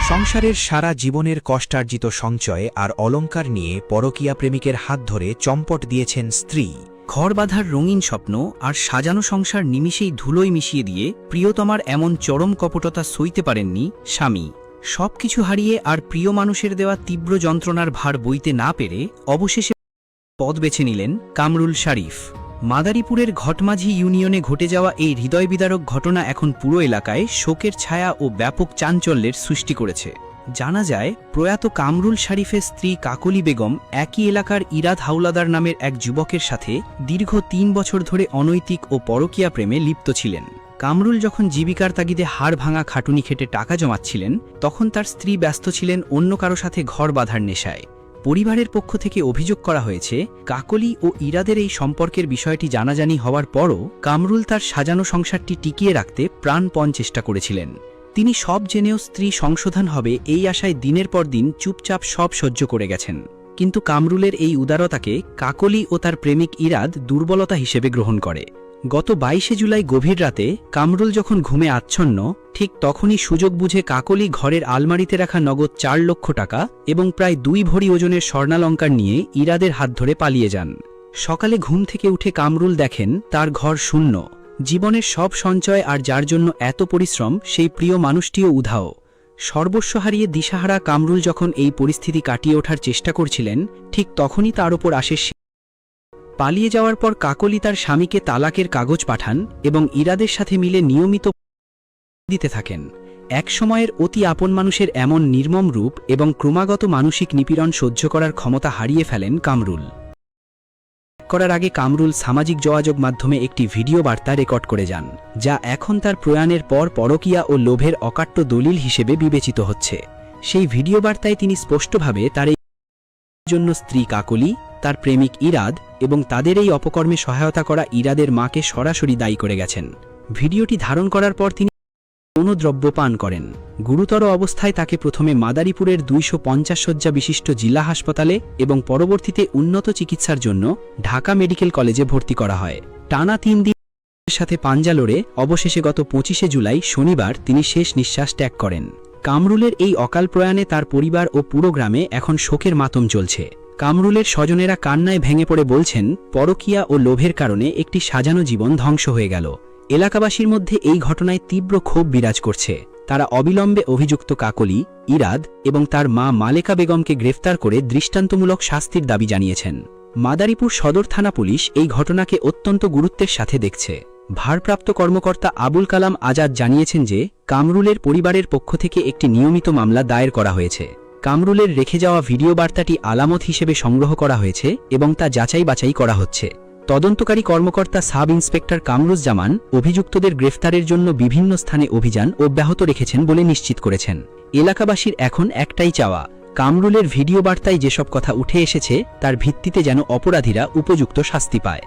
সংসারের সারা জীবনের কষ্টার্জিত সঞ্চয় আর অলংকার নিয়ে পরকীয়া প্রেমিকের হাত ধরে চম্পট দিয়েছেন স্ত্রী। ঘর বাঁধার রঙিন স্বপ্ন আর সাজানো সংসার নিমিষেই ধুলোয় মিশিয়ে দিয়ে প্রিয়তমার এমন চরম কপটতা সইতে পারেননি স্বামী। সবকিছু হারিয়ে আর প্রিয় মানুষের দেওয়া তীব্র যন্ত্রণার ভার বইতে না পেরে অবশেষে পথ বেছে নিলেন কামরুল শরীফ। মাদারীপুরের ঘটমাঝি ইউনিয়নে ঘটে যাওয়া এই হৃদয়বিদারক ঘটনা এখন পুরো এলাকায় শোকের ছায়া ও ব্যাপক চাঞ্চল্যের সৃষ্টি করেছে। জানা যায়, প্রয়াত কামরুল শরীফের স্ত্রী কাকলি বেগম একই এলাকার ইরাদ হাওলাদার নামের এক যুবকের সাথে দীর্ঘ ৩ বছর ধরে অনৈতিক ও পরকীয়া প্রেমে লিপ্ত ছিলেন। কামরুল যখন জীবিকার তাগিদে হাড় ভাঙা খাটুনি খেটে টাকা জমাচ্ছিলেন, তখন তার স্ত্রী ব্যস্ত ছিলেন অন্য কারো সাথে ঘর বাঁধার নেশায়। পরিবারের পক্ষ থেকে অভিযোগ করা হয়েছে, কাকলি ও ইরাদের এই সম্পর্কের বিষয়টি জানাজানি হওয়ার পরও কামরুল তার সাজানো সংসারটি টিকিয়ে রাখতে প্রাণপণ চেষ্টা করেছিলেন। তিনি সব জেনেও স্ত্রী সংশোধন হবে এই আশায় দিনের পর দিন চুপচাপ সব সহ্য করে গেছেন। কিন্তু কামরুলের এই উদারতাকে কাকলি ও তার প্রেমিক ইরাদ দুর্বলতা হিসেবে গ্রহণ করে। গত ২২শে জুলাই গভীর রাতে কামরুল যখন ঘুমে আচ্ছন্ন, ঠিক তখনই সুযোগ বুঝে কাকলি ঘরের আলমারিতে রাখা নগদ ৪ লক্ষ টাকা এবং প্রায় ২ ভরি ওজনের স্বর্ণালঙ্কার নিয়ে ইরাদের হাত ধরে পালিয়ে যান। সকালে ঘুম থেকে উঠে কামরুল দেখেন তার ঘর শূন্য। জীবনের সব সঞ্চয় আর যার জন্য এত পরিশ্রম, সেই প্রিয় মানুষটিও উধাও। সর্বস্ব হারিয়ে দিশাহারা কামরুল যখন এই পরিস্থিতি কাটিয়ে ওঠার চেষ্টা করছিলেন, ঠিক তখনই তার ওপর আসে। পালিয়ে যাওয়ার পর কাকলি তার স্বামীকে তালাকের কাগজ পাঠান এবং ইরাদের সাথে মিলে নিয়মিত দিতে থাকেন। এক সময়ের অতি আপন মানুষের এমন নির্মম রূপ এবং ক্রমাগত মানসিক নিপীড়ন সহ্য করার ক্ষমতা হারিয়ে ফেলেন কামরুল। করার আগে কামরুল সামাজিক যোগাযোগ মাধ্যমে একটি ভিডিও বার্তা রেকর্ড করে যান, যা এখন তার প্রয়াণের পর পরকীয়া ও লোভের অকাট্য দলিল হিসেবে বিবেচিত হচ্ছে। সেই ভিডিও বার্তায় তিনি স্পষ্টভাবে তার এই জন্য স্ত্রী কাকলি, তার প্রেমিক ইরাদ এবং তাদের এই অপকর্মে সহায়তা করা ইরাদের মাকে সরাসরি দায়ী করে গেছেন। ভিডিওটি ধারণ করার পর তিনি কোনো দ্রব্য পান করেন। গুরুতর অবস্থায় তাকে প্রথমে মাদারীপুরের ২৫০ শয্যা বিশিষ্ট জেলা হাসপাতালে এবং পরবর্তীতে উন্নত চিকিৎসার জন্য ঢাকা মেডিকেল কলেজে ভর্তি করা হয়। টানা ৩ দিনের সাথে পাঞ্জা লড়ে অবশেষে গত ২৫শে জুলাই শনিবার তিনি শেষ নিঃশ্বাস ত্যাগ করেন। কামরুলের এই অকাল প্রয়াণে তার পরিবার ও পুরো গ্রামে এখন শোকের মাতম চলছে। কামরুলের স্বজনেরা কান্নায় ভেঙে পড়ে বলছেন, পরকীয়া ও লোভের কারণে একটি সাজানো জীবন ধ্বংস হয়ে গেল। এলাকাবাসীর মধ্যে এই ঘটনায় তীব্র ক্ষোভ বিরাজ করছে। তারা অবিলম্বে অভিযুক্ত কাকলি, ইরাদ এবং তার মা মালেকা বেগমকে গ্রেফতার করে দৃষ্টান্তমূলক শাস্তির দাবি জানিয়েছেন। মাদারীপুর সদর থানা পুলিশ এই ঘটনাকে অত্যন্ত গুরুত্বের সাথে দেখছে। ভারপ্রাপ্ত কর্মকর্তা আবুল কালাম আজাদ জানিয়েছেন যে, কামরুলের পরিবারের পক্ষ থেকে একটি নিয়মিত মামলা দায়ের করা হয়েছে। কামরুলের রেখে যাওয়া ভিডিও বার্তাটি আলামত হিসেবে সংগ্রহ করা হয়েছে এবং তা যাচাই বাছাই করা হচ্ছে। তদন্তকারী কর্মকর্তা সাব ইন্সপেক্টর কামরুজ্জামান অভিযুক্তদের গ্রেফতারের জন্য বিভিন্ন স্থানে অভিযান অব্যাহত রেখেছেন বলে নিশ্চিত করেছেন। এলাকাবাসীর এখন একটাই চাওয়া, কামরুলের ভিডিও বার্তায় যেসব কথা উঠে এসেছে তার ভিত্তিতে যেন অপরাধীরা উপযুক্ত শাস্তি পায়।